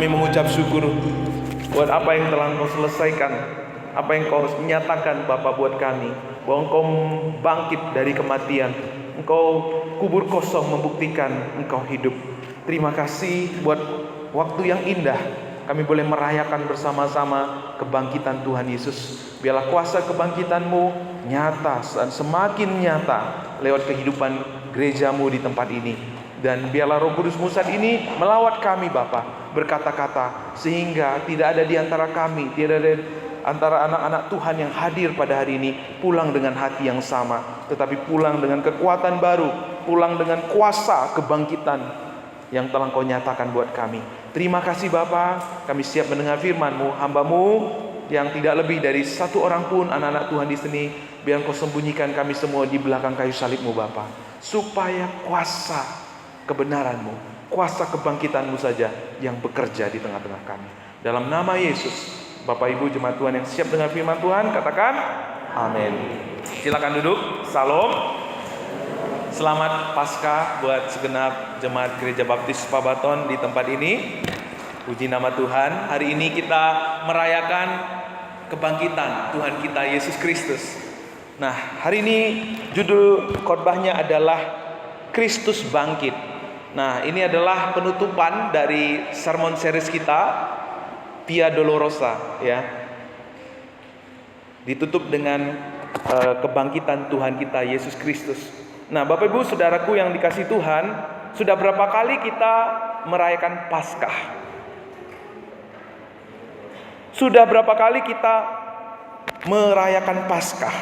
Kami mengucap syukur buat apa yang telah Engkau selesaikan, apa yang Engkau nyatakan Bapa buat kami, bahwa Engkau bangkit dari kematian, Engkau kubur kosong membuktikan Engkau hidup. Terima kasih buat waktu yang indah kami boleh merayakan bersama-sama kebangkitan Tuhan Yesus. Biarlah kuasa kebangkitan-Mu nyata dan semakin nyata lewat kehidupan gereja-Mu di tempat ini. Dan biarlah Roh Kudus-Mu saat ini melawat kami Bapa, berkata-kata, sehingga tidak ada di antara kami, tidak ada antara anak-anak Tuhan yang hadir pada hari ini pulang dengan hati yang sama, tetapi pulang dengan kekuatan baru, pulang dengan kuasa kebangkitan yang telah Kau nyatakan buat kami. Terima kasih Bapa, kami siap mendengar firman-Mu, hamba-Mu yang tidak lebih dari satu orang pun anak-anak Tuhan di sini. Biar Kau sembunyikan kami semua di belakang kayu salib-Mu Bapa, supaya kuasa kebenaran-Mu, kuasa kebangkitan-Mu saja yang bekerja di tengah-tengah kami. Dalam nama Yesus, Bapak Ibu jemaat Tuhan yang siap dengar firman Tuhan, katakan amin. Silakan duduk. Salam. Selamat Paskah buat segenap jemaat Gereja Baptis Pabaton di tempat ini. Puji nama Tuhan. Hari ini kita merayakan kebangkitan Tuhan kita Yesus Kristus. Nah, hari ini judul khotbahnya adalah Kristus bangkit. Nah, ini adalah penutupan dari sermon series kita Via Dolorosa, ya. Ditutup dengan kebangkitan Tuhan kita Yesus Kristus. Nah, Bapak Ibu Saudaraku yang dikasihi Tuhan, sudah berapa kali kita merayakan Paskah? Sudah berapa kali kita merayakan Paskah?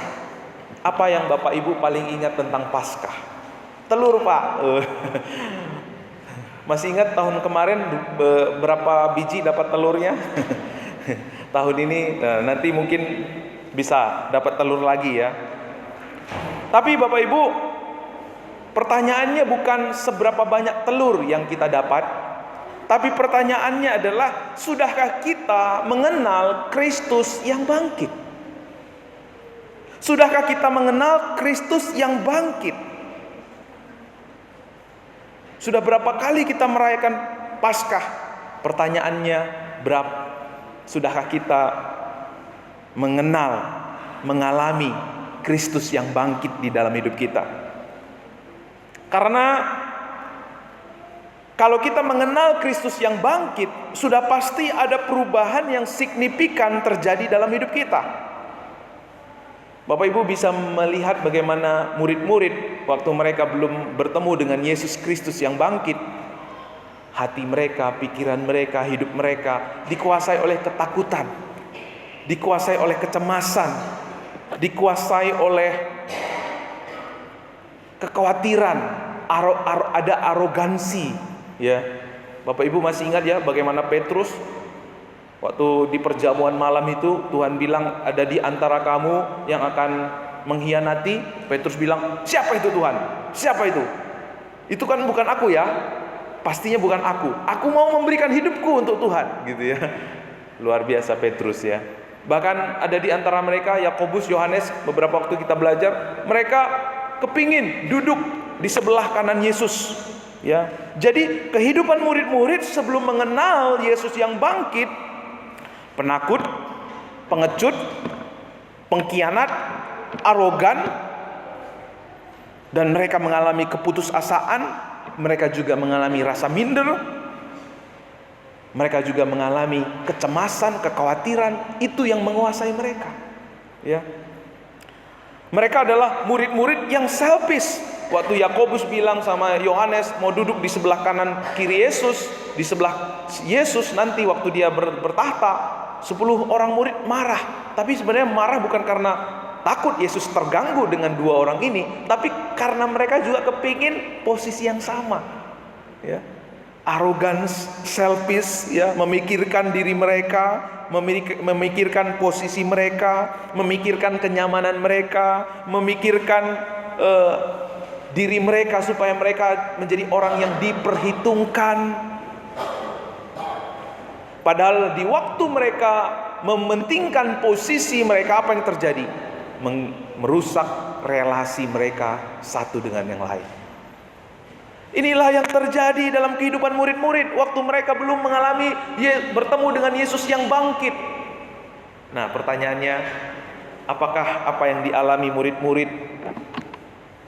Apa yang Bapak Ibu paling ingat tentang Paskah? Telur, Pak. Masih ingat tahun kemarin berapa biji dapat telurnya? Tahun ini nanti mungkin bisa dapat telur lagi ya. Tapi Bapak Ibu, pertanyaannya bukan seberapa banyak telur yang kita dapat, tapi pertanyaannya adalah, sudahkah kita mengenal Kristus yang bangkit? Sudahkah kita mengenal Kristus yang bangkit? Sudah berapa kali kita merayakan Paskah? Pertanyaannya, sudahkah kita mengenal, mengalami Kristus yang bangkit di dalam hidup kita? Karena kalau kita mengenal Kristus yang bangkit, sudah pasti ada perubahan yang signifikan terjadi dalam hidup kita. Bapak Ibu bisa melihat bagaimana murid-murid waktu mereka belum bertemu dengan Yesus Kristus yang bangkit, hati mereka, pikiran mereka, hidup mereka dikuasai oleh ketakutan, dikuasai oleh kecemasan, dikuasai oleh kekhawatiran, ada arogansi, ya. Bapak Ibu masih ingat ya bagaimana Petrus waktu di perjamuan malam itu Tuhan bilang, ada di antara kamu yang akan mengkhianati. Petrus bilang, siapa itu Tuhan? Siapa itu? Itu kan bukan aku ya. Pastinya bukan aku. Aku mau memberikan hidupku untuk Tuhan, gitu ya. Luar biasa Petrus ya. Bahkan ada di antara mereka Yakobus, Yohanes, beberapa waktu kita belajar, mereka kepingin duduk di sebelah kanan Yesus, ya. Jadi kehidupan murid-murid sebelum mengenal Yesus yang bangkit, penakut, pengecut, pengkhianat, arogan, dan mereka mengalami keputusasaan. Mereka juga mengalami rasa minder. Mereka juga mengalami kecemasan, kekhawatiran. Itu yang menguasai mereka, ya. Mereka adalah murid-murid yang selfish. Waktu Yakobus bilang sama Yohanes mau duduk di sebelah kanan kiri Yesus, di sebelah Yesus nanti waktu dia bertahta, 10 orang murid marah. Tapi sebenarnya marah bukan karena takut Yesus terganggu dengan 2 orang ini, tapi karena mereka juga kepingin posisi yang sama, ya. Arogan, selfish, ya, memikirkan diri mereka, memikirkan posisi mereka, memikirkan kenyamanan mereka, memikirkan diri mereka supaya mereka menjadi orang yang diperhitungkan. Padahal di waktu mereka mementingkan posisi mereka, apa yang terjadi? Merusak relasi mereka satu dengan yang lain. Inilah yang terjadi dalam kehidupan murid-murid waktu mereka belum mengalami bertemu dengan Yesus yang bangkit. Nah, pertanyaannya, apakah apa yang dialami murid-murid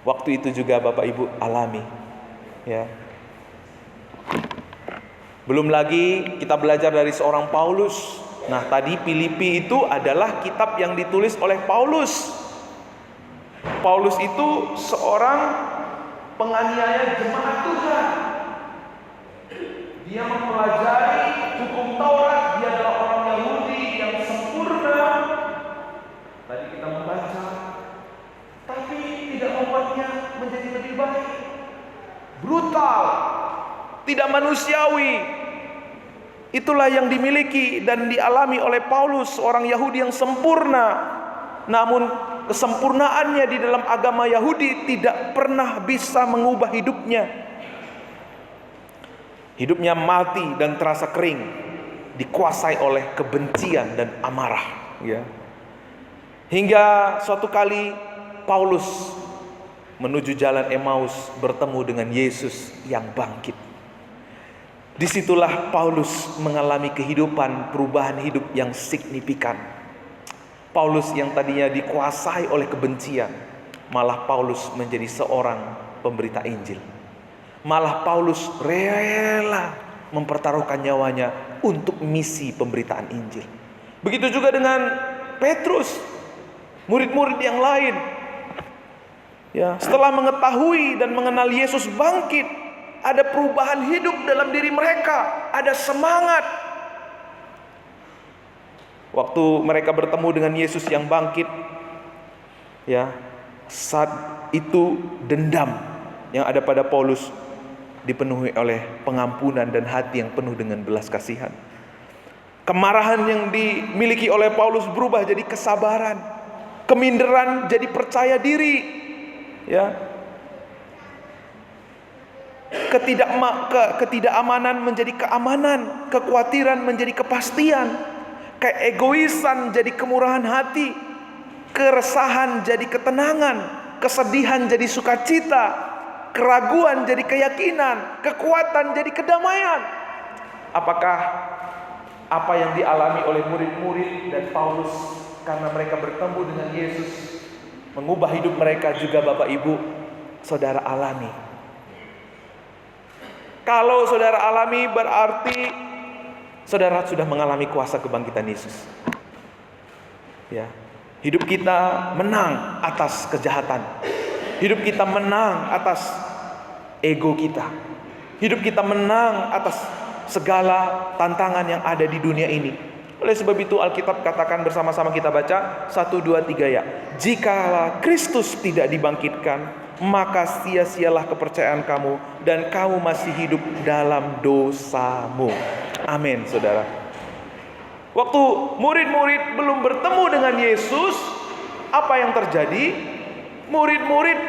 waktu itu juga Bapak Ibu alami? Ya. Belum lagi kita belajar dari seorang Paulus. Nah, tadi Filipi itu adalah kitab yang ditulis oleh Paulus. Paulus itu seorang penganiaya jemaat Tuhan. Dia mempelajari hukum Taurat. Dia adalah orang Yahudi yang sempurna. Tadi kita membaca, tapi tidak membuatnya menjadi lebih baik. Brutal, tidak manusiawi. Itulah yang dimiliki dan dialami oleh Paulus, seorang Yahudi yang sempurna. Namun kesempurnaannya di dalam agama Yahudi tidak pernah bisa mengubah hidupnya. Hidupnya mati dan terasa kering, dikuasai oleh kebencian dan amarah, ya. Hingga suatu kali Paulus menuju jalan Emmaus bertemu dengan Yesus yang bangkit. Disitulah Paulus mengalami kehidupan perubahan hidup yang signifikan. Paulus yang tadinya dikuasai oleh kebencian, malah Paulus menjadi seorang pemberita Injil. Malah Paulus rela mempertaruhkan nyawanya untuk misi pemberitaan Injil. Begitu juga dengan Petrus, murid-murid yang lain. Ya, setelah mengetahui dan mengenal Yesus bangkit, ada perubahan hidup dalam diri mereka, ada semangat. Waktu mereka bertemu dengan Yesus yang bangkit, ya, saat itu dendam yang ada pada Paulus dipenuhi oleh pengampunan dan hati yang penuh dengan belas kasihan. Kemarahan yang dimiliki oleh Paulus berubah jadi kesabaran, keminderan jadi percaya diri, ya. Ketidakamanan menjadi keamanan, kekhawatiran menjadi kepastian, keegoisan jadi kemurahan hati, keresahan jadi ketenangan, kesedihan jadi sukacita, keraguan jadi keyakinan, kekuatan jadi kedamaian. Apakah apa yang dialami oleh murid-murid dan Paulus karena mereka bertemu dengan Yesus mengubah hidup mereka juga Bapak Ibu Saudara alami? Kalau saudara alami berarti saudara sudah mengalami kuasa kebangkitan Yesus. Ya, hidup kita menang atas kejahatan. Hidup kita menang atas ego kita. Hidup kita menang atas segala tantangan yang ada di dunia ini. Oleh sebab itu Alkitab katakan bersama-sama kita baca 1, 2, 3 ya. Jikalau Kristus tidak dibangkitkan, maka sia-sialah kepercayaan kamu dan kamu masih hidup dalam dosamu. Amin, saudara. Waktu murid-murid belum bertemu dengan Yesus, apa yang terjadi? Murid-murid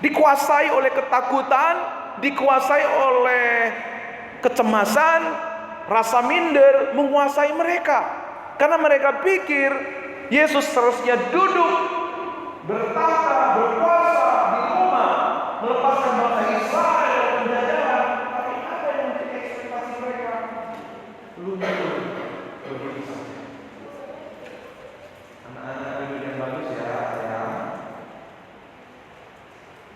dikuasai oleh ketakutan, dikuasai oleh kecemasan, rasa minder menguasai mereka. Karena mereka pikir Yesus seharusnya duduk, bertata, berkuasa di rumah, melepaskan bangsa Israel dari penjajahan. Tapi apa yang menjadi ekspektasi mereka? Luntur begitu saja. Anak-anak yang bagus ya.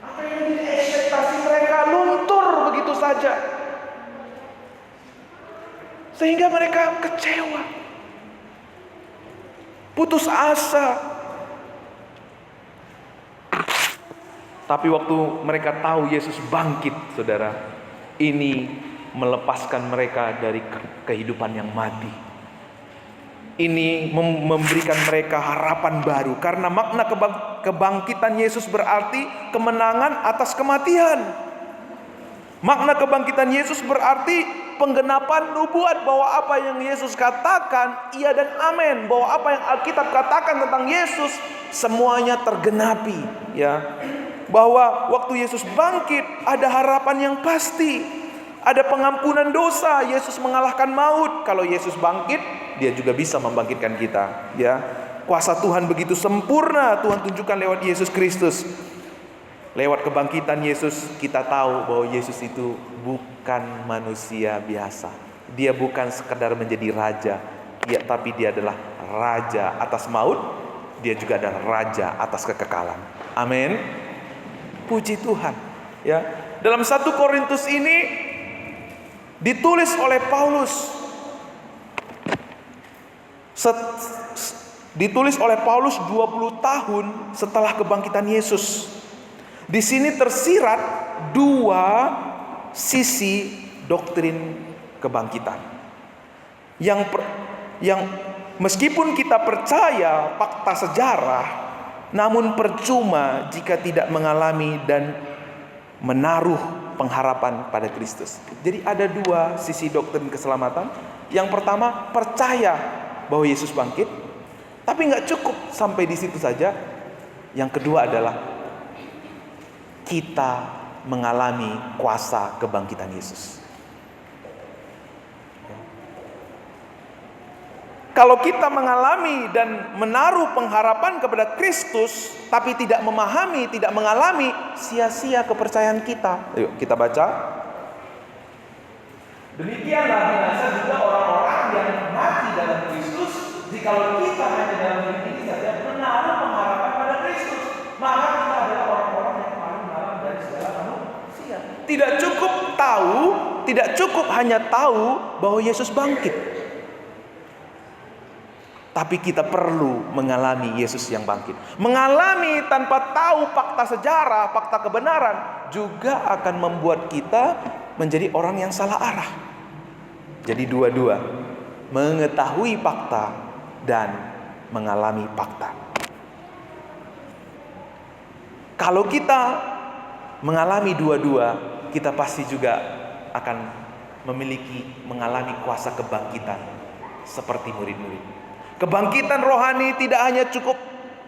Apa yang menjadi ekspektasi mereka? Luntur begitu saja. Sehingga mereka kecewa, putus asa. Tapi waktu mereka tahu Yesus bangkit, saudara, ini melepaskan mereka dari kehidupan yang mati. Ini memberikan mereka harapan baru. Karena makna kebangkitan Yesus berarti kemenangan atas kematian. Makna kebangkitan Yesus berarti penggenapan nubuat, bahwa apa yang Yesus katakan iya dan amin, bahwa apa yang Alkitab katakan tentang Yesus semuanya tergenapi, ya. Bahwa waktu Yesus bangkit ada harapan yang pasti, ada pengampunan dosa. Yesus mengalahkan maut. Kalau Yesus bangkit, Dia juga bisa membangkitkan kita, ya. Kuasa Tuhan begitu sempurna Tuhan tunjukkan lewat Yesus Kristus. Lewat kebangkitan Yesus kita tahu bahwa Yesus itu bukan manusia biasa. Dia bukan sekedar menjadi raja, tapi dia adalah raja atas maut. Dia juga adalah raja atas kekekalan. Amin. Puji Tuhan. Ya, dalam 1 Korintus ini ditulis oleh Paulus. Ditulis oleh Paulus 20 tahun setelah kebangkitan Yesus. Di sini tersirat dua sisi doktrin kebangkitan. Yang meskipun kita percaya fakta sejarah, namun percuma jika tidak mengalami dan menaruh pengharapan pada Kristus. Jadi ada dua sisi doktrin keselamatan. Yang pertama, percaya bahwa Yesus bangkit, tapi nggak cukup sampai di situ saja. Yang kedua adalah kita mengalami kuasa kebangkitan Yesus. Kalau kita mengalami dan menaruh pengharapan kepada Kristus, tapi tidak memahami, tidak mengalami, sia-sia kepercayaan kita. Yuk kita baca. Demikianlah binasa juga orang-orang yang mati dalam Kristus, jikalau kita hanya dalam diri ini saja menaruh pengharapan pada Kristus, maka kita adalah orang-orang yang paling malam dari segala manusia. Tidak cukup tahu, tidak cukup hanya tahu bahwa Yesus bangkit. Tapi kita perlu mengalami Yesus yang bangkit. Mengalami tanpa tahu fakta sejarah, fakta kebenaran, juga akan membuat kita menjadi orang yang salah arah. Jadi dua-dua, mengetahui fakta dan mengalami fakta. Kalau kita mengalami dua-dua, kita pasti juga akan mengalami kuasa kebangkitan seperti murid-murid. Kebangkitan rohani tidak hanya cukup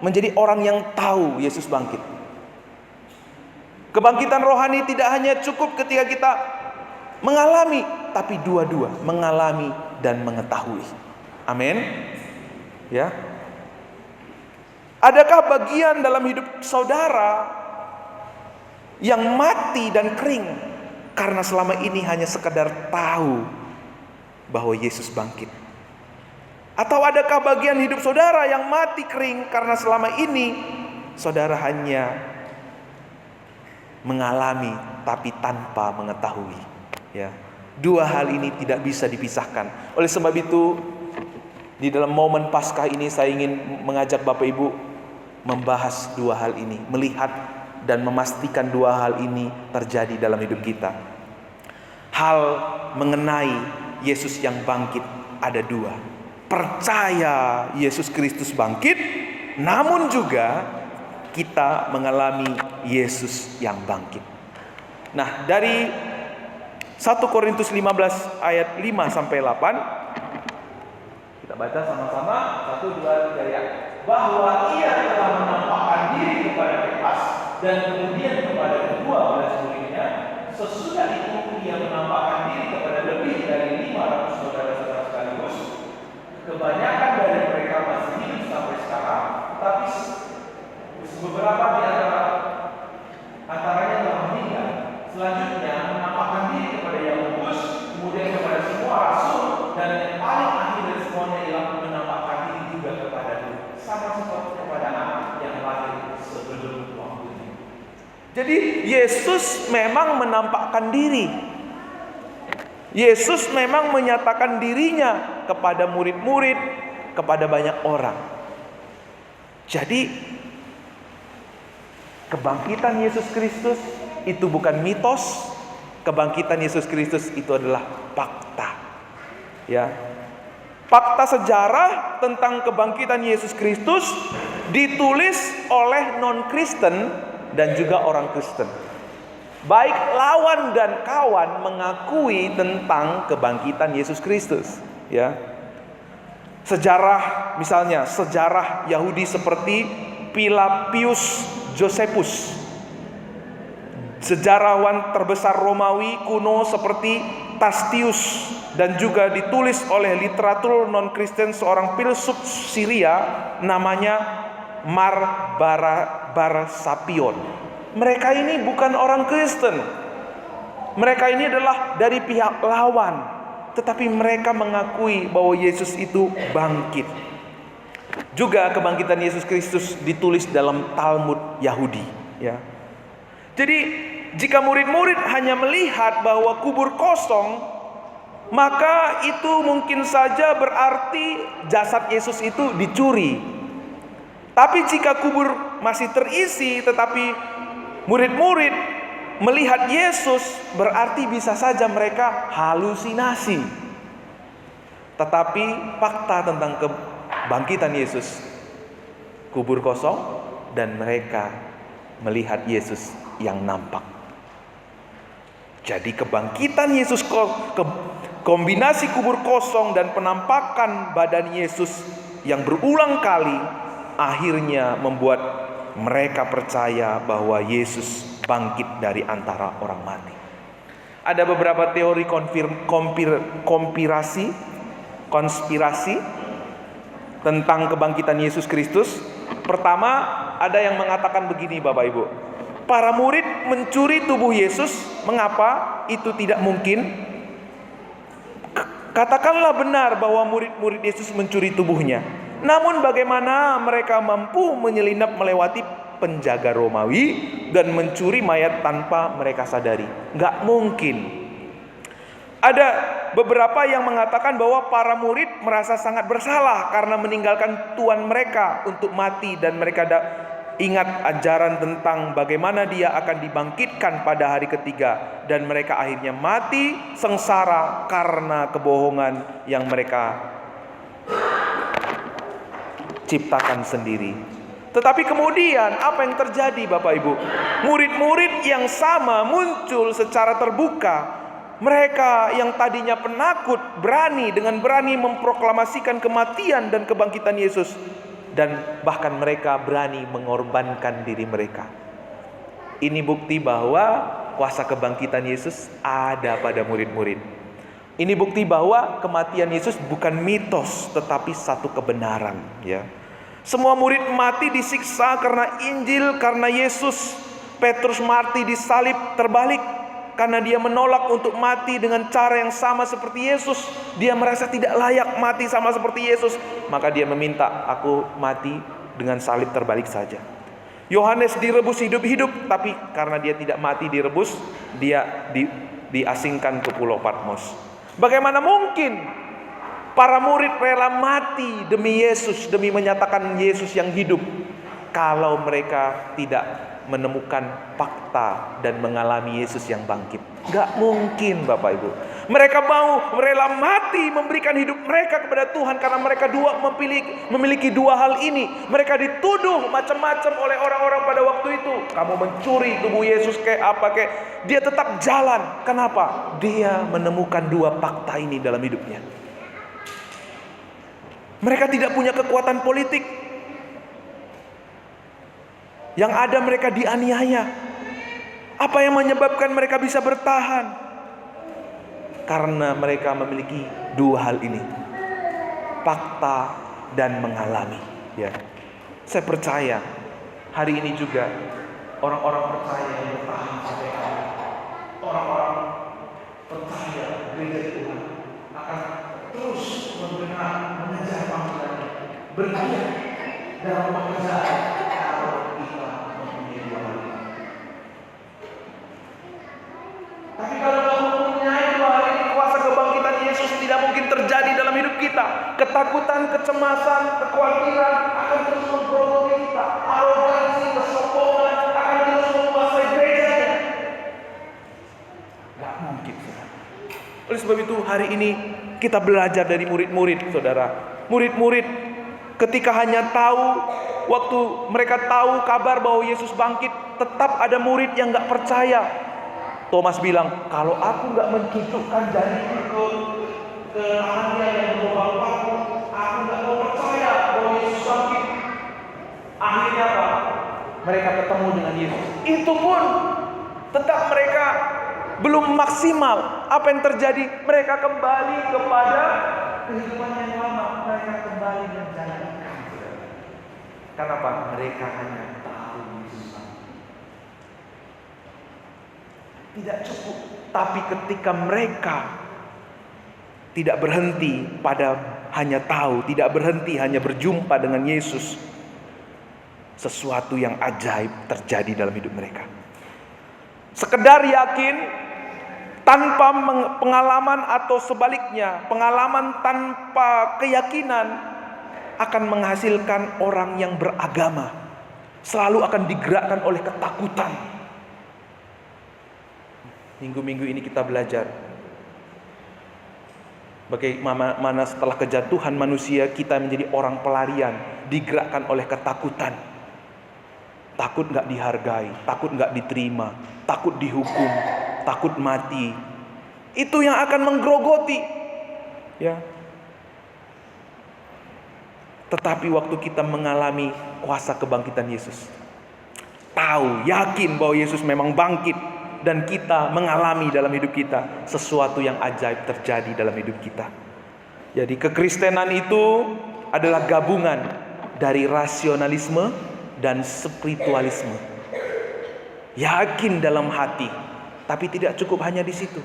menjadi orang yang tahu Yesus bangkit. Kebangkitan rohani tidak hanya cukup ketika kita mengalami, tapi dua-dua, mengalami dan mengetahui. Amin. Ya. Adakah bagian dalam hidup saudara yang mati dan kering karena selama ini hanya sekedar tahu bahwa Yesus bangkit? Atau adakah bagian hidup saudara yang mati kering karena selama ini saudara hanya mengalami tapi tanpa mengetahui? Ya, dua hal ini tidak bisa dipisahkan. Oleh sebab itu, di dalam momen Paskah ini saya ingin mengajak Bapak Ibu membahas dua hal ini, melihat dan memastikan dua hal ini terjadi dalam hidup kita. Hal mengenai Yesus yang bangkit ada dua. Percaya Yesus Kristus bangkit, namun juga kita mengalami Yesus yang bangkit. Nah, dari 1 Korintus 15 ayat 5 sampai 8 kita baca sama-sama. 1, 2, 3 ya. Bahwa ia telah menampakkan diri kepada Kefas dan kemudian kepada kedua belas muridnya. Sesudah itu ia menampakkan diri kepada lebih dari 500 saudara-saudara sekaligus. Kebanyakan dari mereka masih hidup sampai sekarang, tapi beberapa di antaranya telah meninggal. Selanjutnya menampakkan diri kepada Yakobus, kemudian kepada semua rasul, dan yang paling akhir dari semuanya ialah menampakkan diri juga kepadaku, sama seperti kepada anak yang lahir sebelum waktunya. Jadi Yesus memang menampakkan diri. Yesus memang menyatakan dirinya kepada murid-murid, kepada banyak orang. Jadi kebangkitan Yesus Kristus itu bukan mitos. Kebangkitan Yesus Kristus itu adalah fakta. Ya. Fakta sejarah tentang kebangkitan Yesus Kristus ditulis oleh non-Kristen dan juga orang Kristen. Baik lawan dan kawan mengakui tentang kebangkitan Yesus Kristus, ya. Sejarah, misalnya sejarah Yahudi seperti Pilapius Josephus, sejarawan terbesar Romawi kuno seperti Tacitus, dan juga ditulis oleh literatur non-Kristen seorang filsuf Syria namanya Mar Barsapion. mereka ini bukan orang Kristen. Mereka ini adalah dari pihak lawan, tetapi mereka mengakui bahwa Yesus itu bangkit. Juga kebangkitan Yesus Kristus ditulis dalam Talmud Yahudi, ya. Jadi jika murid-murid hanya melihat bahwa kubur kosong, maka itu mungkin saja berarti jasad Yesus itu dicuri. Tapi jika kubur masih terisi tetapi murid-murid melihat Yesus, berarti bisa saja mereka halusinasi. Tetapi fakta tentang kebangkitan Yesus, kubur kosong dan mereka melihat Yesus yang nampak. Jadi kebangkitan Yesus, kombinasi kubur kosong dan penampakan badan Yesus yang berulang kali, akhirnya membuat mereka percaya bahwa Yesus bangkit dari antara orang mati. Ada beberapa teori konspirasi tentang kebangkitan Yesus Kristus. Pertama, ada yang mengatakan begini, Bapak Ibu. Para murid mencuri tubuh Yesus. Mengapa itu tidak mungkin? Katakanlah benar bahwa murid-murid Yesus mencuri tubuhnya. Namun bagaimana mereka mampu menyelinap melewati penjaga Romawi dan mencuri mayat tanpa mereka sadari? Nggak mungkin. Ada beberapa yang mengatakan bahwa para murid merasa sangat bersalah karena meninggalkan Tuhan mereka untuk mati, dan mereka ingat ajaran tentang bagaimana dia akan dibangkitkan pada hari ketiga, dan mereka akhirnya mati sengsara karena kebohongan yang mereka ciptakan sendiri. Tetapi kemudian apa yang terjadi, Bapak Ibu? Murid-murid yang sama muncul secara terbuka. Mereka yang tadinya penakut dengan berani memproklamasikan kematian dan kebangkitan Yesus, dan bahkan mereka berani mengorbankan diri mereka. Ini bukti bahwa kuasa kebangkitan Yesus ada pada murid-murid. Ini bukti bahwa kematian Yesus bukan mitos, tetapi satu kebenaran, ya. Semua murid mati disiksa karena Injil, karena Yesus. Petrus mati disalib terbalik karena dia menolak untuk mati dengan cara yang sama seperti Yesus. Dia merasa tidak layak mati sama seperti Yesus, maka dia meminta, aku mati dengan salib terbalik saja. Yohanes direbus hidup-hidup, tapi karena dia tidak mati direbus, dia diasingkan ke Pulau Patmos. Bagaimana mungkin para murid rela mati demi Yesus, demi menyatakan Yesus yang hidup, kalau mereka tidak menemukan fakta dan mengalami Yesus yang bangkit? Gak mungkin, Bapak Ibu. Mereka mau rela mati memberikan hidup mereka kepada Tuhan karena mereka memiliki dua hal ini. Mereka dituduh macam-macam oleh orang-orang pada waktu itu. Kamu mencuri tubuh Yesus kayak apa kayak. Dia tetap jalan. Kenapa? Dia menemukan dua fakta ini dalam hidupnya. Mereka tidak punya kekuatan politik. Yang ada mereka dianiaya. Apa yang menyebabkan mereka bisa bertahan? Karena mereka memiliki dua hal ini, fakta dan mengalami, ya. Saya percaya hari ini juga orang-orang percaya yang bertahan sampai hari, orang-orang percaya gereja Tuhan akan terus mengejar panggilannya, bergiat dalam pekerjaan. Tapi kalau kamu mempunyai dua hal ini, kuasa kebangkitan Yesus tidak mungkin terjadi dalam hidup kita. Ketakutan, kecemasan, kekhawatiran akan terus memproduksi kita. Arogansi, kesombongan akan terus menguasai gerejanya. Gak mungkin, saudara. Oleh sebab itu hari ini kita belajar dari murid-murid, saudara. Murid-murid ketika hanya tahu, waktu mereka tahu kabar bahwa Yesus bangkit, tetap ada murid yang gak percaya. Thomas bilang, kalau aku gak mencucukkan jariku ke tangannya yang berlubang paku, aku gak mau percaya bahwa Yesus bangkit. Akhirnya apa? Mereka ketemu dengan Yesus. Itu pun tetap mereka belum maksimal. Apa yang terjadi? Mereka kembali kepada kehidupan yang lama. Mereka kembali menjadi ikan. Kenapa? Mereka hanya tahu Yesus bangkit. Tidak cukup. Tapi ketika mereka tidak berhenti pada hanya tahu, tidak berhenti hanya berjumpa dengan Yesus, sesuatu yang ajaib terjadi dalam hidup mereka. Sekedar yakin tanpa pengalaman atau sebaliknya, pengalaman tanpa keyakinan akan menghasilkan orang yang beragama. Selalu akan digerakkan oleh ketakutan. Minggu-minggu ini kita belajar bagaimana setelah kejatuhan manusia kita menjadi orang pelarian, digerakkan oleh ketakutan. Takut gak dihargai, takut gak diterima, takut dihukum, takut mati. Itu yang akan menggerogoti. Ya. Tetapi waktu kita mengalami kuasa kebangkitan Yesus, tahu, yakin bahwa Yesus memang bangkit, dan kita mengalami dalam hidup kita sesuatu yang ajaib terjadi dalam hidup kita. Jadi kekristenan itu adalah gabungan dari rasionalisme dan spiritualisme. Yakin dalam hati, tapi tidak cukup hanya di situ.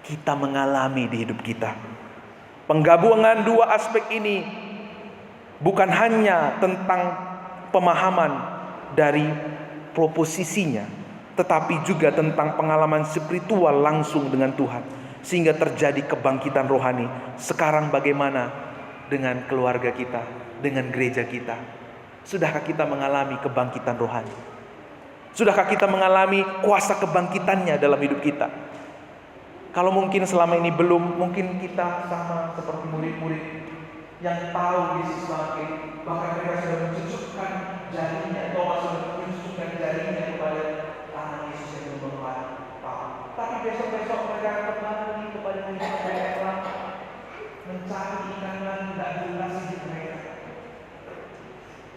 Kita mengalami di hidup kita. Penggabungan dua aspek ini bukan hanya tentang pemahaman dari proposisinya, tetapi juga tentang pengalaman spiritual langsung dengan Tuhan, sehingga terjadi kebangkitan rohani. Sekarang bagaimana dengan keluarga kita, dengan gereja kita? Sudahkah kita mengalami kebangkitan rohani? Sudahkah kita mengalami kuasa kebangkitannya dalam hidup kita? Kalau mungkin selama ini belum, mungkin kita sama seperti murid-murid yang tahu Yesus bangkit, bahkan mereka sudah mencucukkan jarinya, Thomas sudah mencucukkan jarinya kepada tangan Yesus yang berbentuk. Tapi besok-besok mereka kembali kepada Yesus, mereka mencari ikan yang tidak jelas hidup mereka.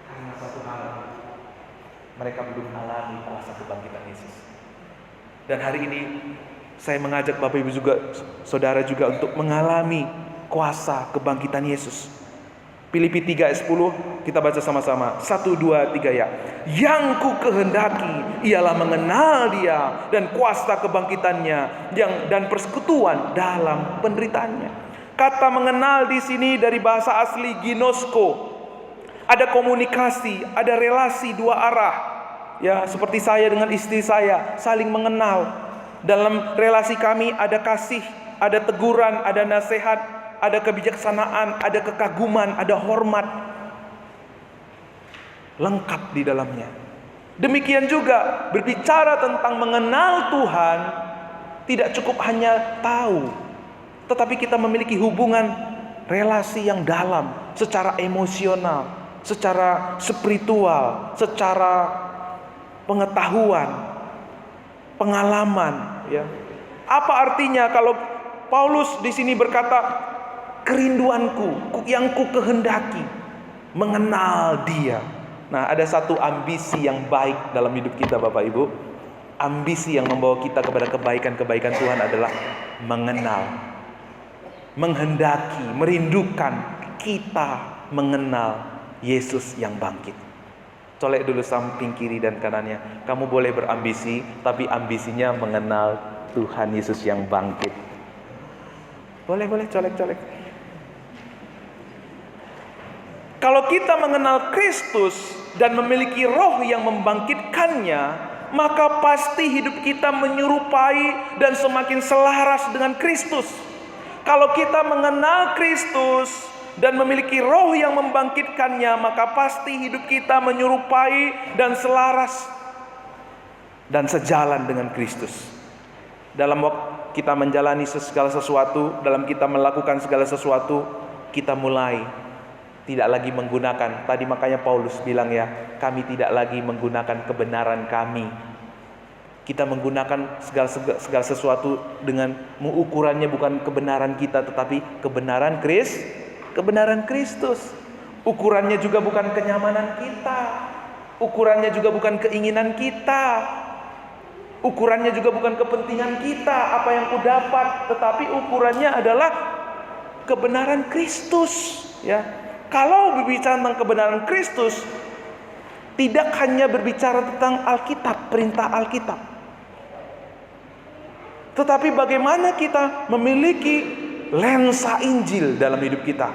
Karena satu hal, mereka belum alami kuasa kebangkitan Yesus. Dan hari ini saya mengajak Bapak Ibu juga, saudara juga, untuk mengalami kuasa kebangkitan Yesus. Filipi 3 ayat 10 kita baca sama-sama. 1, 2, 3 ya. Yang ku kehendaki ialah mengenal Dia dan kuasa kebangkitannya dan persekutuan dalam penderitaannya. Kata mengenal di sini dari bahasa asli ginosko. Ada komunikasi, ada relasi dua arah. Ya, seperti saya dengan istri saya saling mengenal. Dalam relasi kami ada kasih, ada teguran, ada nasihat, ada kebijaksanaan, ada kekaguman, ada hormat. Lengkap di dalamnya. Demikian juga berbicara tentang mengenal Tuhan, tidak cukup hanya tahu, tetapi kita memiliki hubungan relasi yang dalam, secara emosional, secara spiritual, secara pengetahuan, pengalaman, ya. Apa artinya kalau Paulus di sini berkata, kerinduanku yang ku kehendaki mengenal Dia. Nah, ada satu ambisi yang baik dalam hidup kita, Bapak Ibu. Ambisi yang membawa kita kepada kebaikan-kebaikan Tuhan adalah mengenal, menghendaki, merindukan kita mengenal Yesus yang bangkit. Colek dulu samping kiri dan kanannya. Kamu boleh berambisi, tapi ambisinya mengenal Tuhan Yesus yang bangkit. Boleh colek. Kalau kita mengenal Kristus dan memiliki roh yang membangkitkannya, maka pasti hidup kita menyerupai dan semakin selaras dengan Kristus. Kalau kita mengenal Kristus dan memiliki roh yang membangkitkannya, maka pasti hidup kita menyerupai dan selaras dan sejalan dengan Kristus. Dalam waktu kita menjalani segala sesuatu, dalam kita melakukan segala sesuatu, kita mulai tidak lagi menggunakan, tadi makanya Paulus bilang ya, kami tidak lagi menggunakan kebenaran kami. Kita menggunakan segala sesuatu dengan ukurannya bukan kebenaran kita, tetapi kebenaran Kristus. Ukurannya juga bukan kenyamanan kita. Ukurannya juga bukan keinginan kita. Ukurannya juga bukan kepentingan kita, apa yang ku dapat, tetapi ukurannya adalah kebenaran Kristus, ya. Kalau berbicara tentang kebenaran Kristus, tidak hanya berbicara tentang Alkitab, perintah Alkitab. Tetapi bagaimana kita memiliki lensa Injil dalam hidup kita?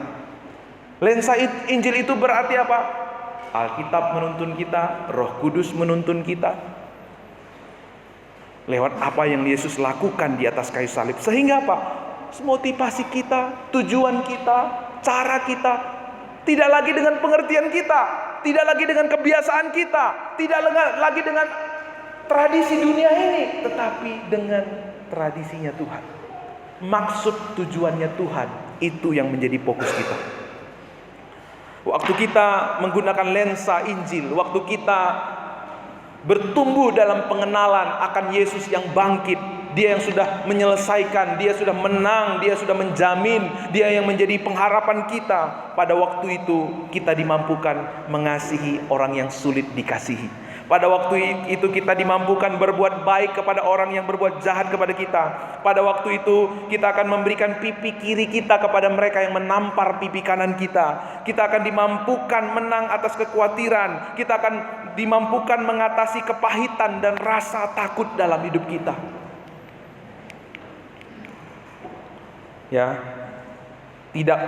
Lensa Injil itu berarti apa? Alkitab menuntun kita, Roh Kudus menuntun kita. Lewat apa yang Yesus lakukan di atas kayu salib. Sehingga apa? Motivasi kita, tujuan kita, cara kita tidak lagi dengan pengertian kita, tidak lagi dengan kebiasaan kita, tidak lagi dengan tradisi dunia ini, tetapi dengan tradisinya Tuhan. Maksud tujuannya Tuhan, itu yang menjadi fokus kita. Waktu kita menggunakan lensa Injil, waktu kita bertumbuh dalam pengenalan akan Yesus yang bangkit, Dia yang sudah menyelesaikan, Dia sudah menang, Dia sudah menjamin, Dia yang menjadi pengharapan kita. Pada waktu itu kita dimampukan mengasihi orang yang sulit dikasihi. Pada waktu itu kita dimampukan berbuat baik kepada orang yang berbuat jahat kepada kita. Pada waktu itu kita akan memberikan pipi kiri kita kepada mereka yang menampar pipi kanan kita. Kita akan dimampukan menang atas kekhawatiran. Kita akan dimampukan mengatasi kepahitan dan rasa takut dalam hidup kita. Ya, tidak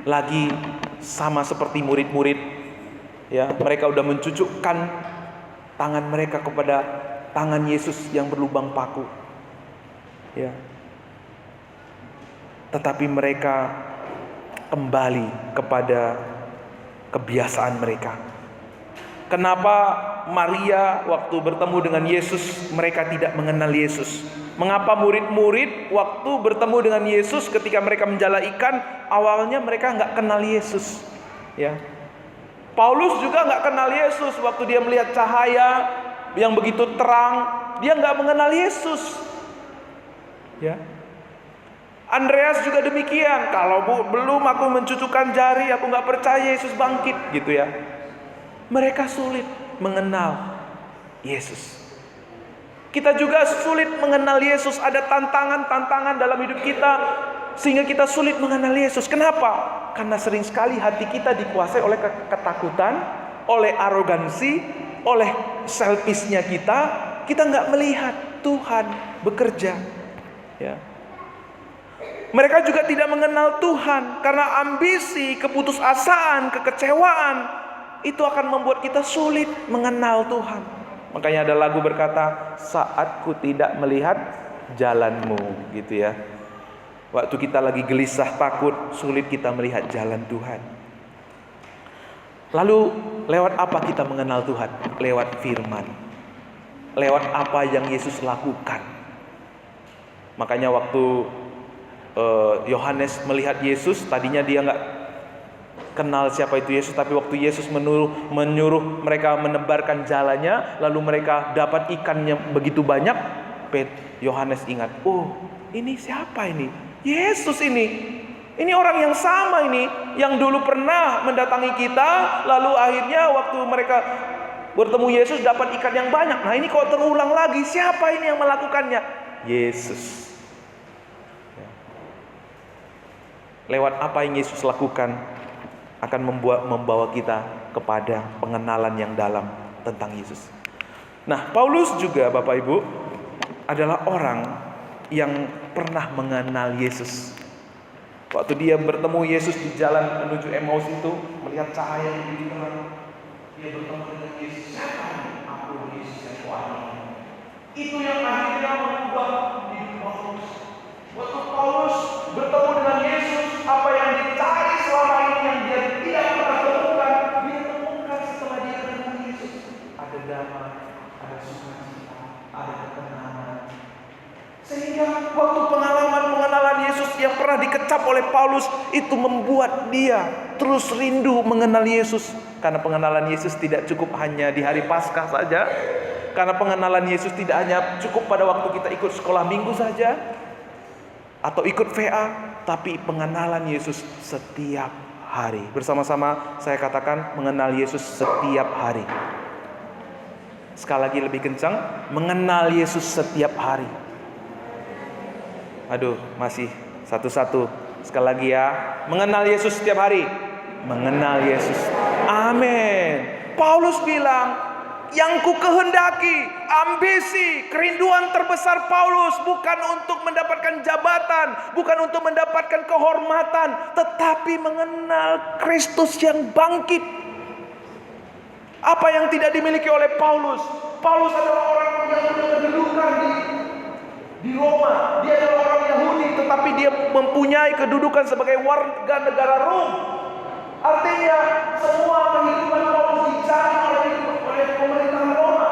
lagi sama seperti murid-murid. Ya, mereka udah mencucukkan tangan mereka kepada tangan Yesus yang berlubang paku. Ya. Tetapi mereka kembali kepada kebiasaan mereka. Kenapa Maria waktu bertemu dengan Yesus mereka tidak mengenal Yesus? Mengapa murid-murid waktu bertemu dengan Yesus ketika mereka menjala ikan awalnya mereka nggak kenal Yesus? Ya. Paulus juga nggak kenal Yesus waktu dia melihat cahaya yang begitu terang, dia nggak mengenal Yesus. Ya. Andreas juga demikian. Kalau belum aku mencucukkan jari, aku nggak percaya Yesus bangkit, gitu ya. Mereka sulit mengenal Yesus. Kita juga sulit mengenal Yesus. Ada tantangan-tantangan dalam hidup kita sehingga kita sulit mengenal Yesus. Kenapa? Karena sering sekali hati kita dikuasai oleh ketakutan, oleh arogansi, oleh selfishnya kita. Kita nggak melihat Tuhan bekerja. Ya. Mereka juga tidak mengenal Tuhan karena ambisi, keputusasaan, kekecewaan itu akan membuat kita sulit mengenal Tuhan. Makanya ada lagu berkata, saat ku tidak melihat jalanmu, gitu ya. Waktu kita lagi gelisah, takut, sulit kita melihat jalan Tuhan. Lalu lewat apa kita mengenal Tuhan? Lewat firman. Lewat apa yang Yesus lakukan. Makanya waktu Yohanes melihat Yesus, tadinya dia nggak kenal siapa itu Yesus, tapi waktu Yesus menyuruh mereka menebarkan jalannya, lalu mereka dapat ikannya begitu banyak, Yohanes ingat, oh ini siapa ini? Yesus ini orang yang sama ini, yang dulu pernah mendatangi kita, lalu akhirnya waktu mereka bertemu Yesus dapat ikan yang banyak. Nah ini kok terulang lagi, siapa ini yang melakukannya? Yesus. Lewat apa yang Yesus lakukan akan membawa kita kepada pengenalan yang dalam tentang Yesus. Nah, Paulus juga Bapak Ibu adalah orang yang pernah mengenal Yesus. Waktu dia bertemu Yesus di jalan menuju Emmaus itu, melihat cahaya yang begitu terang, dia bertemu dengan Yesus. Siapa ini? Aku Yesus yang kau aniaya. Itu yang akhirnya mengubah hidup Paulus. Waktu Paulus bertemu dengan Yesus, apa yang dicari selama ini yang dia tidak pernah temukan, dia temukan setelah dia ketemu Yesus. Ada damai, ada sukacita, ada ketenangan. Sehingga waktu pengenalan Yesus yang pernah dikecap oleh Paulus itu membuat dia terus rindu mengenal Yesus. Karena pengenalan Yesus tidak cukup hanya di hari Paskah saja. Karena pengenalan Yesus tidak hanya cukup pada waktu kita ikut sekolah minggu saja atau ikut VA, tapi pengenalan Yesus setiap hari. Bersama-sama saya katakan mengenal Yesus setiap hari. Sekali lagi lebih kencang, mengenal Yesus setiap hari. Aduh, masih satu-satu. Sekali lagi ya, mengenal Yesus setiap hari. Mengenal Yesus. Amin. Paulus bilang, Yang ku kehendaki, ambisi, kerinduan terbesar Paulus bukan untuk mendapatkan jabatan, bukan untuk mendapatkan kehormatan, tetapi mengenal Kristus yang bangkit. Apa yang tidak dimiliki oleh Paulus? Paulus adalah orang yang punya kedudukan di Roma. Dia adalah orang Yahudi, tetapi dia mempunyai kedudukan sebagai warga negara Rom. Artinya semua kehidupan Paulus dijamin oleh pemerintahan Roma.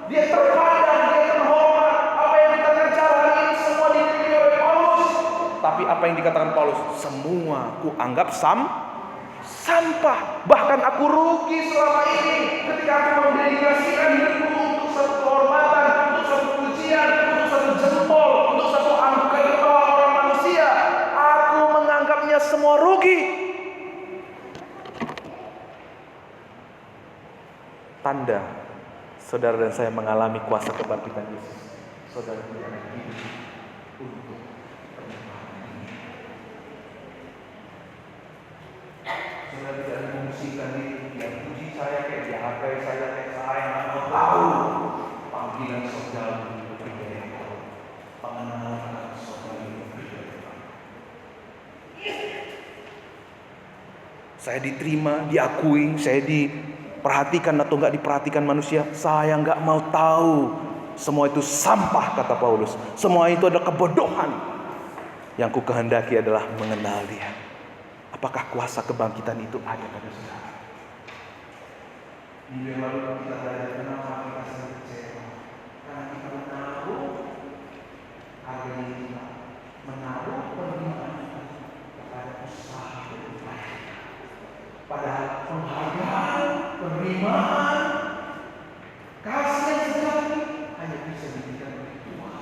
Dia terpandang, dia terhormat. Apa yang kita kerjakan hari ini semua dimiliki oleh Paulus. Tapi apa yang dikatakan Paulus? Semua ku anggap sampah. Bahkan aku rugi selama ini ketika aku mendedikasikan hidupku untuk satu kehormatan, untuk satu pujian, untuk satu jempol, untuk satu angka kepala orang manusia. Aku menganggapnya semua rugi. Tanda saudara dan saya mengalami kuasa kebangkitan Yesus. Saudara tidak hidup untuk perjuangan ini. Saudara tidak mengungsikan diri, dia puji saya, kayak dia hargai saya, kayak saya nggak mau tahu panggilan saudara berbeda. Pengenalan saudara berbeda. Saya diterima, diakui, saya diperhatikan atau nggak diperhatikan manusia, saya nggak mau tahu. Semua itu sampah, kata Paulus. Semua itu adalah kebodohan. Yang ku kehendaki adalah mengenal Dia. Apakah kuasa kebangkitan itu ada pada saudara? Minggu yang lalu kita belajar kenapa kita sangat kecewa. Karena kita menaruh harga kita, menaruh penerimaan kepada usaha berupaya. Padahal penghargaan, penerimaan, kasih yang sejati hanya bisa diberikan oleh Tuhan.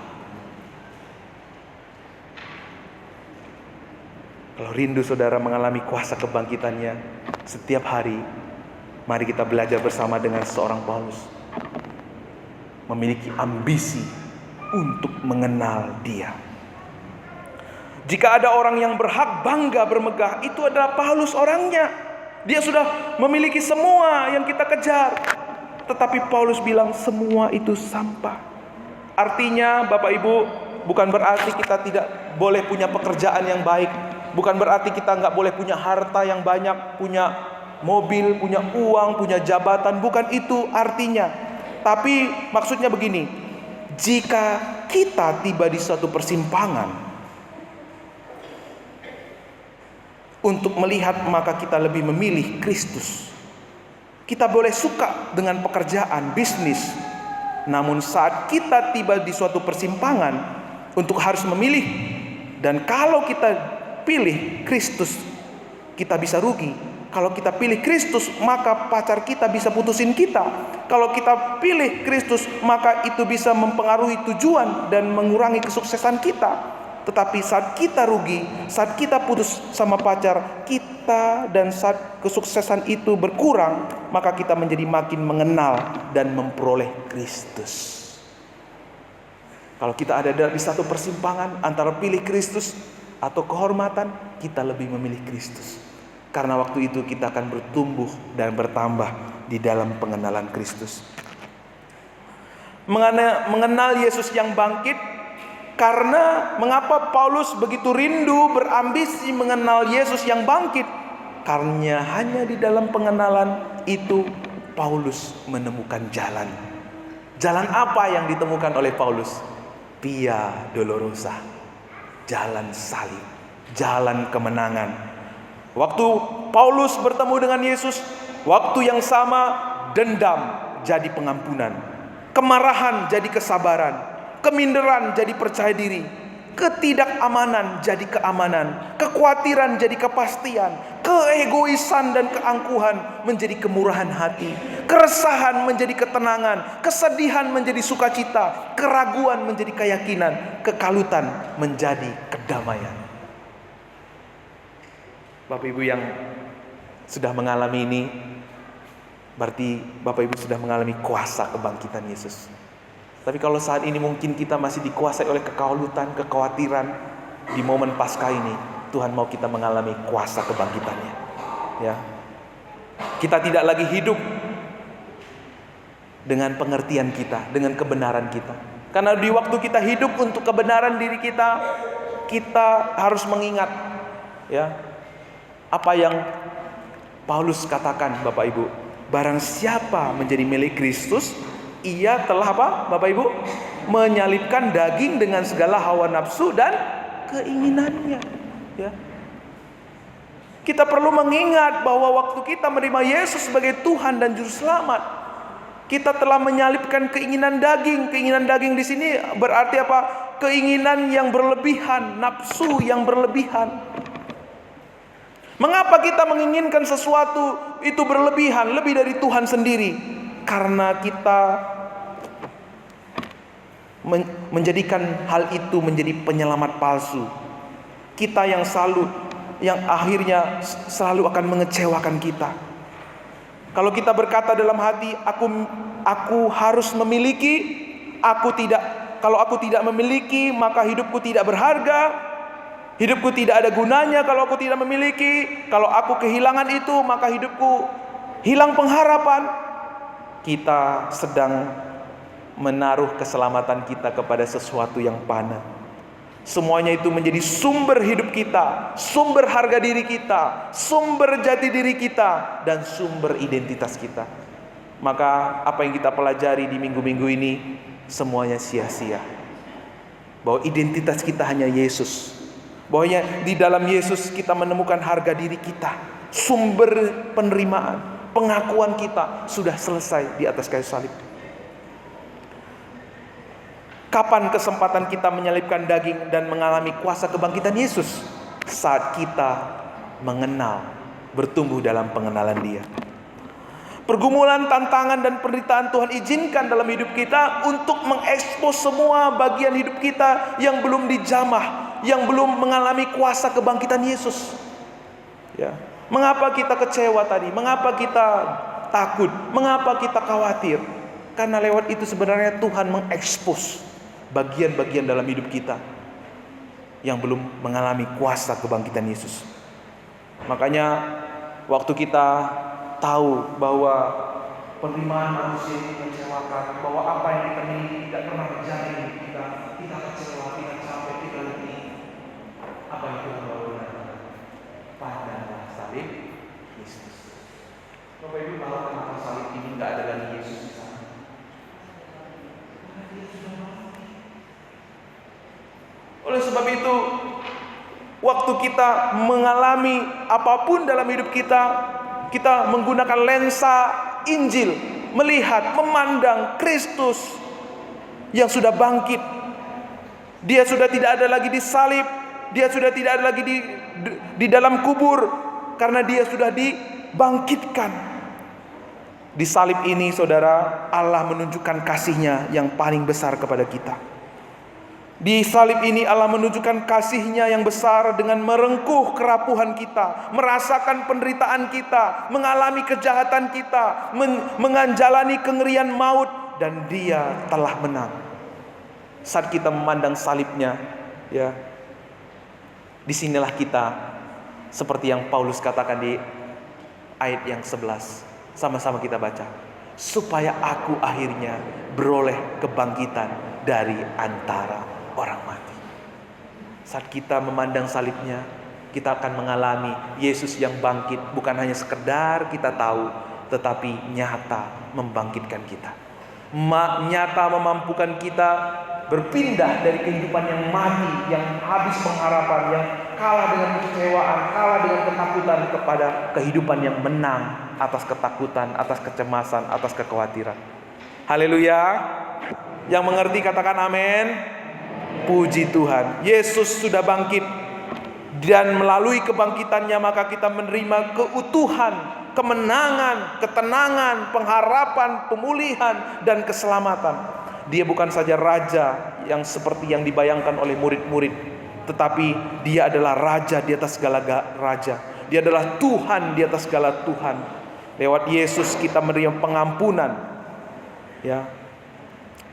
Kalau rindu saudara mengalami kuasa kebangkitannya setiap hari, mari kita belajar bersama dengan seorang Paulus. Memiliki ambisi untuk mengenal Dia. Jika ada orang yang berhak bangga bermegah, itu adalah Paulus orangnya. Dia sudah memiliki semua yang kita kejar. Tetapi Paulus bilang semua itu sampah. Artinya Bapak Ibu, bukan berarti kita tidak boleh punya pekerjaan yang baik. Bukan berarti kita nggak boleh punya harta yang banyak, punya mobil, punya uang, punya jabatan. Bukan itu artinya. Tapi maksudnya begini, jika kita tiba di suatu persimpangan untuk melihat, maka kita lebih memilih Kristus. Kita boleh suka dengan pekerjaan, bisnis. Namun saat kita tiba di suatu persimpangan untuk harus memilih, dan kalau kita pilih Kristus, kita bisa rugi. Kalau kita pilih Kristus, maka pacar kita bisa putusin kita. Kalau kita pilih Kristus, maka itu bisa mempengaruhi tujuan dan mengurangi kesuksesan kita. Tetapi saat kita rugi, saat kita putus sama pacar kita, dan saat kesuksesan itu berkurang, maka kita menjadi makin mengenal dan memperoleh Kristus. Kalau kita ada di satu persimpangan antara pilih Kristus atau kehormatan, kita lebih memilih Kristus. Karena waktu itu kita akan bertumbuh dan bertambah di dalam pengenalan Kristus. Mengenal Yesus yang bangkit. Karena mengapa Paulus begitu rindu, berambisi mengenal Yesus yang bangkit? Karena hanya di dalam pengenalan itu Paulus menemukan jalan. Jalan apa yang ditemukan oleh Paulus? Via Dolorosa, jalan salib, jalan kemenangan. Waktu Paulus bertemu dengan Yesus, waktu yang sama dendam jadi pengampunan, kemarahan jadi kesabaran, keminderan jadi percaya diri, ketidakamanan jadi keamanan, kekhawatiran jadi kepastian, keegoisan dan keangkuhan menjadi kemurahan hati, keresahan menjadi ketenangan, kesedihan menjadi sukacita, keraguan menjadi keyakinan, kekalutan menjadi kedamaian. Bapak Ibu yang sudah mengalami ini, berarti Bapak Ibu sudah mengalami kuasa kebangkitan Yesus. Tapi kalau saat ini mungkin kita masih dikuasai oleh kekalutan, kekhawatiran, di momen Paskah ini Tuhan mau kita mengalami kuasa kebangkitannya. Ya, kita tidak lagi hidup dengan pengertian kita, dengan kebenaran kita. Karena di waktu kita hidup untuk kebenaran diri kita, kita harus mengingat ya apa yang Paulus katakan, Bapak Ibu. Barang siapa menjadi milik Kristus, ia telah apa, Bapak Ibu? Menyalibkan daging dengan segala hawa nafsu dan keinginannya. Ya. Kita perlu mengingat bahwa waktu kita menerima Yesus sebagai Tuhan dan Juru Selamat, kita telah menyalibkan keinginan daging. Keinginan daging di sini berarti apa? Keinginan yang berlebihan, nafsu yang berlebihan. Mengapa kita menginginkan sesuatu itu berlebihan, lebih dari Tuhan sendiri? Karena kita menjadikan hal itu menjadi penyelamat palsu. Kita yang akhirnya selalu akan mengecewakan kita. Kalau kita berkata dalam hati, aku harus memiliki, kalau aku tidak memiliki, maka hidupku tidak berharga, hidupku tidak ada gunanya kalau aku tidak memiliki, kalau aku kehilangan itu, maka hidupku hilang pengharapan. Kita sedang menaruh keselamatan kita kepada sesuatu yang fana. Semuanya itu menjadi sumber hidup kita, sumber harga diri kita, sumber jati diri kita, dan sumber identitas kita. Maka apa yang kita pelajari di minggu-minggu ini semuanya sia-sia. Bahwa identitas kita hanya Yesus. Bahwa di dalam Yesus kita menemukan harga diri kita, sumber penerimaan, pengakuan kita sudah selesai di atas kayu salib. Kapan kesempatan kita menyalibkan daging dan mengalami kuasa kebangkitan Yesus? Saat kita mengenal, bertumbuh dalam pengenalan Dia. Pergumulan, tantangan, dan penderitaan Tuhan izinkan dalam hidup kita untuk mengekspos semua bagian hidup kita yang belum dijamah, yang belum mengalami kuasa kebangkitan Yesus. Ya. Mengapa kita kecewa tadi? Mengapa kita takut? Mengapa kita khawatir? Karena lewat itu sebenarnya Tuhan mengekspos bagian-bagian dalam hidup kita yang belum mengalami kuasa kebangkitan Yesus. Makanya waktu kita tahu bahwa penerimaan manusia ini mengecewakan, bahwa apa yang kita miliki tidak pernah menjadi milik kita kecewa, kita capek, kita letih. Apa yang Tuhan bawa pada salib Yesus. Bapak Ibu tahu kenapa salib ini tidak ada lagi Yesus di sana? Karena Dia sudah mati. Oleh sebab itu, waktu kita mengalami apapun dalam hidup kita, kita menggunakan lensa Injil, melihat, memandang Kristus yang sudah bangkit. Dia sudah tidak ada lagi disalib, Dia sudah tidak ada lagi di dalam kubur, karena Dia sudah dibangkitkan. Di salib ini, saudara, Allah menunjukkan kasih-Nya yang paling besar kepada kita. Di salib ini Allah menunjukkan kasih-Nya yang besar dengan merengkuh kerapuhan kita, merasakan penderitaan kita, mengalami kejahatan kita, menjalani kengerian maut, dan Dia telah menang. Saat kita memandang salib-Nya, ya, disinilah kita seperti yang Paulus katakan di ayat yang 11. Sama-sama kita baca. Supaya aku akhirnya beroleh kebangkitan dari antara orang mati. Saat kita memandang salibnya, kita akan mengalami Yesus yang bangkit. Bukan hanya sekedar kita tahu, tetapi nyata membangkitkan kita, nyata memampukan kita berpindah dari kehidupan yang mati, yang habis pengharapan, yang kalah dengan kekecewaan, kalah dengan ketakutan, kepada kehidupan yang menang atas ketakutan, atas kecemasan, atas kekhawatiran. Haleluya. Yang mengerti katakan amin. Puji Tuhan, Yesus sudah bangkit, dan melalui kebangkitannya maka kita menerima keutuhan, kemenangan, ketenangan, pengharapan, pemulihan, dan keselamatan. Dia bukan saja raja yang seperti yang dibayangkan oleh murid-murid, tetapi Dia adalah raja di atas segala raja. Dia adalah Tuhan di atas segala Tuhan. Lewat Yesus kita menerima pengampunan, ya.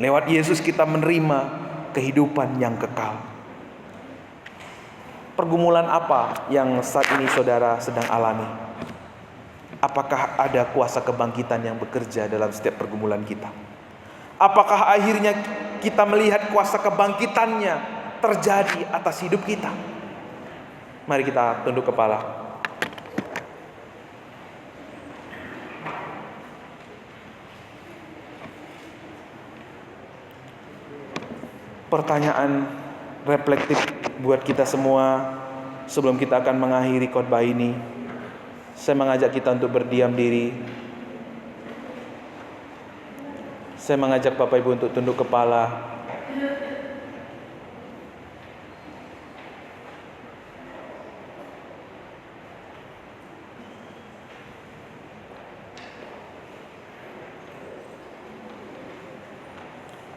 Lewat Yesus kita menerima kehidupan yang kekal. Pergumulan apa yang saat ini saudara sedang alami? apakah ada kuasa kebangkitan yang bekerja dalam setiap pergumulan kita? Apakah akhirnya kita melihat kuasa kebangkitannya terjadi atas hidup kita? Mari kita tunduk kepala. Pertanyaan reflektif buat kita semua sebelum kita akan mengakhiri khotbah ini. Saya mengajak kita untuk berdiam diri. Saya mengajak Bapak Ibu untuk tunduk kepala.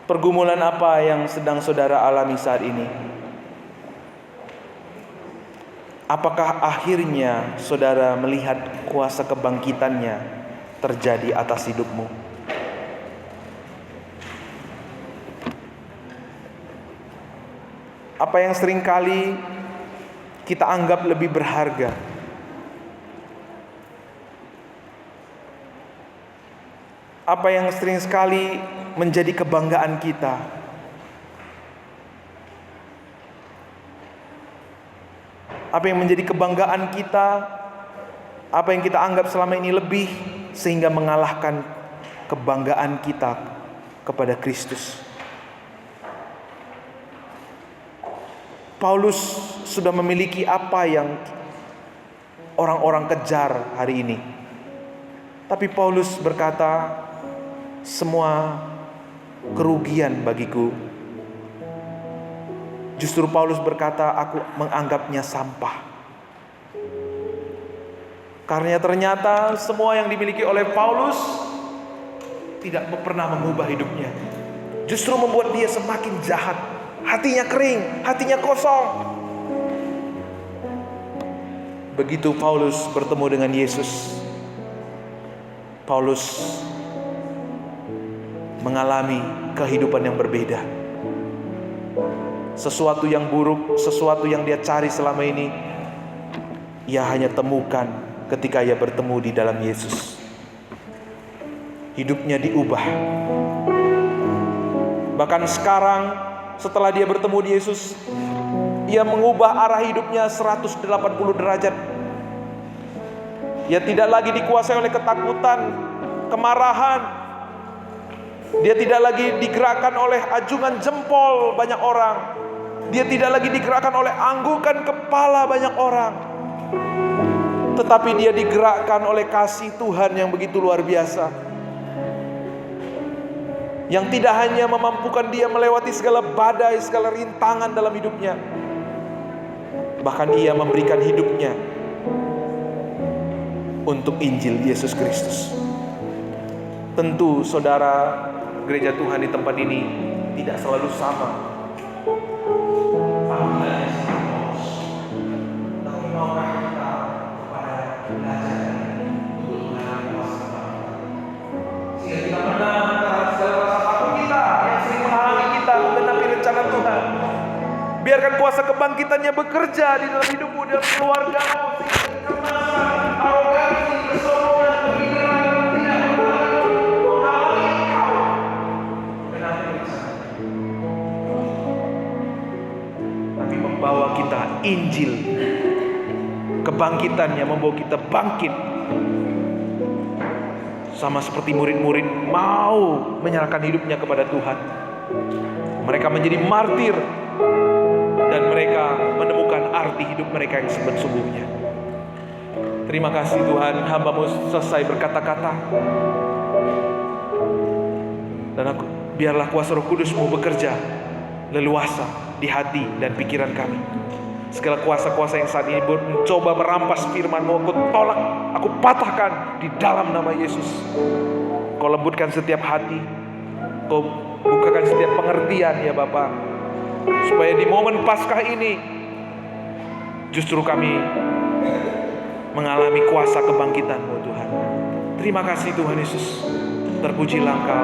Pergumulan apa yang sedang saudara alami saat ini? Apakah akhirnya saudara melihat kuasa kebangkitannya terjadi atas hidupmu? Apa yang seringkali kita anggap lebih berharga? Apa yang sering sekali menjadi kebanggaan kita? Apa yang menjadi kebanggaan kita? Apa yang kita anggap selama ini lebih sehingga mengalahkan kebanggaan kita kepada Kristus? Paulus sudah memiliki apa yang orang-orang kejar hari ini. Tapi Paulus berkata, semua kerugian bagiku. Justru Paulus berkata, aku menganggapnya sampah. Karena ternyata semua yang dimiliki oleh Paulus tidak pernah mengubah hidupnya. Justru membuat dia semakin jahat. Hatinya kering, hatinya kosong. Begitu Paulus bertemu dengan Yesus, Paulus mengalami kehidupan yang berbeda. Sesuatu yang buruk, sesuatu yang dia cari selama ini, ia hanya temukan ketika ia bertemu di dalam Yesus. Hidupnya diubah. Bahkan sekarang setelah dia bertemu di Yesus, ia mengubah arah hidupnya 180 derajat. Ia tidak lagi dikuasai oleh ketakutan, kemarahan. Dia tidak lagi digerakkan oleh ajungan jempol banyak orang. Dia tidak lagi digerakkan oleh anggukan kepala banyak orang. Tetapi dia digerakkan oleh kasih Tuhan yang begitu luar biasa, yang tidak hanya memampukan dia melewati segala badai, segala rintangan dalam hidupnya, bahkan ia memberikan hidupnya untuk Injil Yesus Kristus. Tentu saudara, gereja Tuhan di tempat ini tidak selalu sama. Biarkan kuasa kebangkitannya bekerja di dalam hidupmu, dalam keluargamu, arogansi, kesombongan, pemikiran tidak menghalangi engkau. Tapi membawa kita Injil, kebangkitannya membawa kita bangkit. Sama seperti murid-murid mau menyerahkan hidupnya kepada Tuhan. Mereka menjadi martir. Dan mereka menemukan arti hidup mereka yang sesungguhnya. Terima kasih Tuhan, hamba-Mu selesai berkata-kata. Dan biarlah kuasa Roh Kudus-Mu bekerja leluasa di hati dan pikiran kami. Segala kuasa-kuasa yang saat ini mencoba merampas firman-Mu, aku tolak, aku patahkan di dalam nama Yesus. Kau lembutkan setiap hati, Kau bukakan setiap pengertian ya Bapa, supaya di momen Paskah ini justru kami mengalami kuasa kebangkitan-Mu Tuhan. Terima kasih Tuhan Yesus. Terpujilah Engkau.